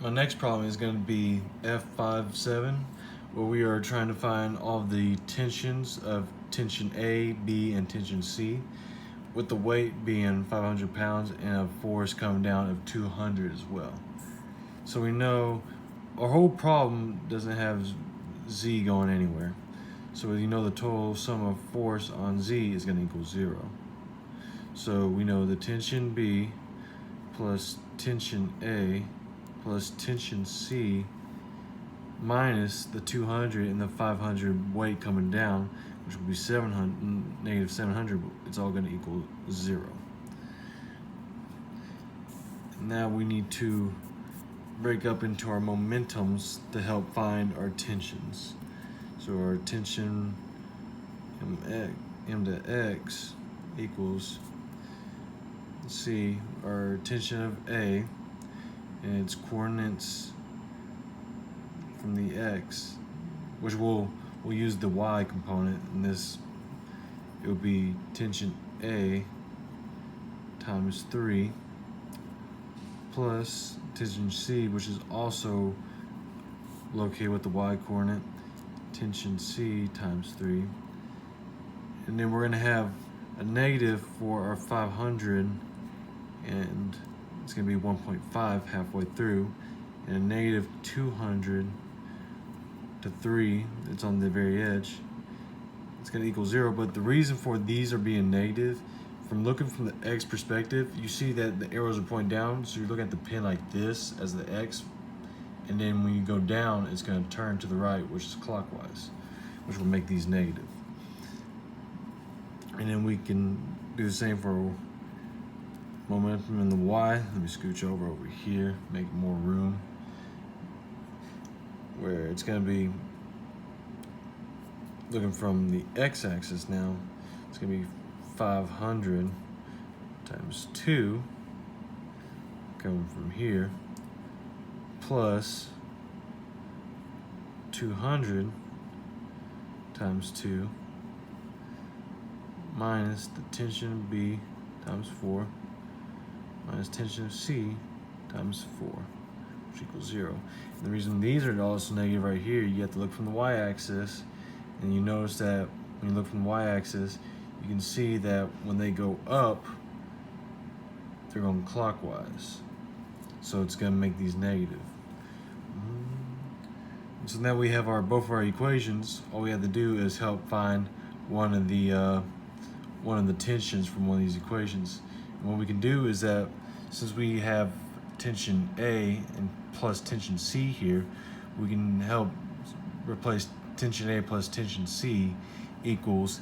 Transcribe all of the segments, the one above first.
My next problem is going to be F5-7, where we are trying to find all of the tensions of tension A, B, and tension C, with the weight being 500 pounds and a force coming down of 200 as well. So we know our whole problem doesn't have Z going anywhere. So you know the total sum of force on Z is going to equal 0. So we know the tension B plus tension A plus tension C minus the 200 and the 500 weight coming down, which will be 700, negative 700, it's all going to equal 0. Now we need to break up into our momentums to help find our tensions. So our tension m to x equals, let's see, our tension of A and its coordinates from the x, which we'll use the y component in this. It will be tension A times 3 plus tension C, which is also located with the y coordinate, tension C times 3. And then we're going to have a negative for our 500, and it's going to be 1.5 halfway through, and a negative 200 to 3, it's on the very edge. It's going to equal 0, but the reason for these are being negative, from looking from the x perspective, you see that the arrows are pointing down, so you're looking at the pin like this as the x, and then when you go down, it's going to turn to the right, which is clockwise, which will make these negative. And then we can do the same for momentum in the y. Let me scooch over here, make more room, where it's going to be looking from the x-axis now. It's going to be 500 times 2 coming from here plus 200 times 2 minus the tension of B times 4 minus tension of C times 4, which equals 0. And the reason these are also negative right here, you have to look from the y-axis, and you notice that when you look from the y-axis, you can see that when they go up, they're going clockwise. So it's going to make these negative. So now we have both of our equations. All we have to do is help find one of the tensions from one of these equations. And what we can do is that since we have tension A and plus tension C here, we can help replace tension A plus tension C equals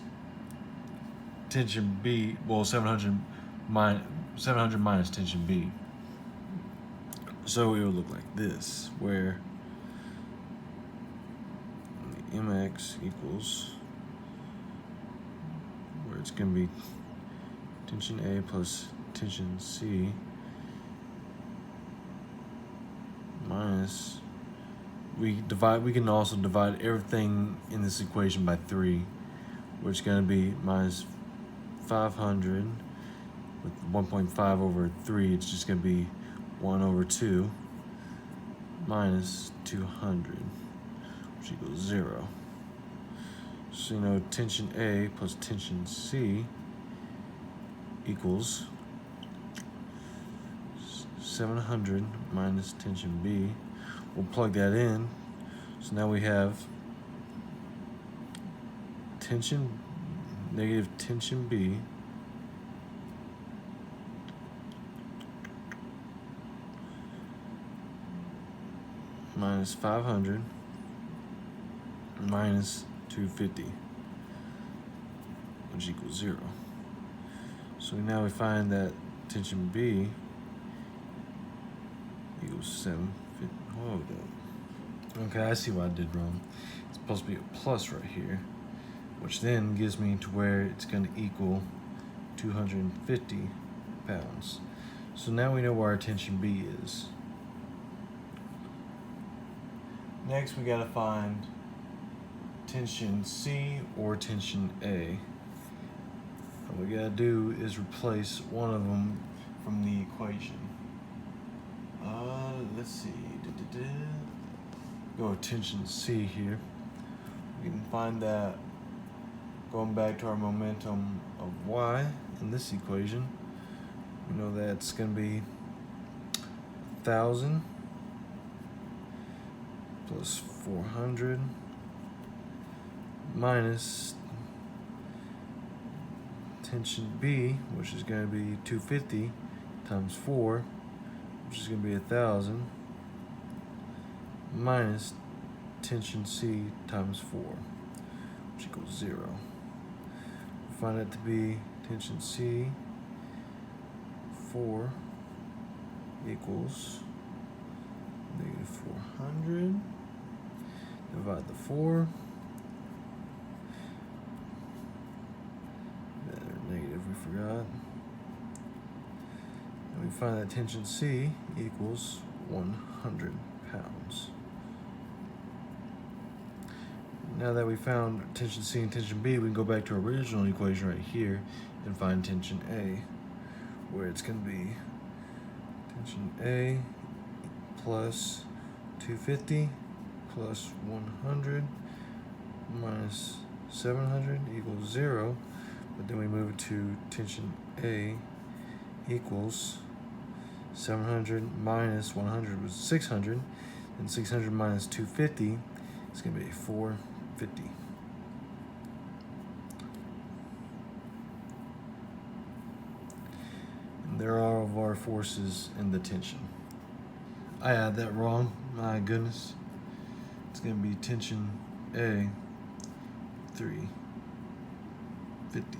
tension B, well, 700 minus tension B. So it would look like this, where mx equals, where it's going to be tension A plus tension C minus, we can also divide everything in this equation by 3, which is going to be minus 500 with 1.5 over 3, it's just going to be 1 over 2 minus 200, which equals 0. So you know tension A plus tension C equals 700 minus tension B. We'll plug that in. So now we have negative tension B minus 500 minus 250, which equals 0. So now we find that tension B equals 750. Hold up. Okay, I see what I did wrong. It's supposed to be a plus right here, which then gives me to where it's going to equal 250 pounds. So now we know where our tension B is. Next, we got to find tension C or tension A. What we got to do is replace one of them from the equation. Let's see. did go with tension C here. We can find that going back to our momentum of Y in this equation. We know that's going to be 1,000 plus 400 minus tension B, which is going to be 250 times 4, which is going to be 1,000, minus tension C times 4, which equals 0. We find that to be tension C 4 equals negative 400. Divide the 4. Negative, we forgot. And we find that tension C equals 100 pounds. Now that we found tension C and tension B, we can go back to our original equation right here and find tension A, where it's going to be tension A plus 250 plus 100 minus 700 equals 0. But then we move it to tension A equals 700 minus 100 was 600, and 600 minus 250 is going to be 450. And there are all of our forces in the tension. I had that wrong, my goodness. It's going to be tension A 350.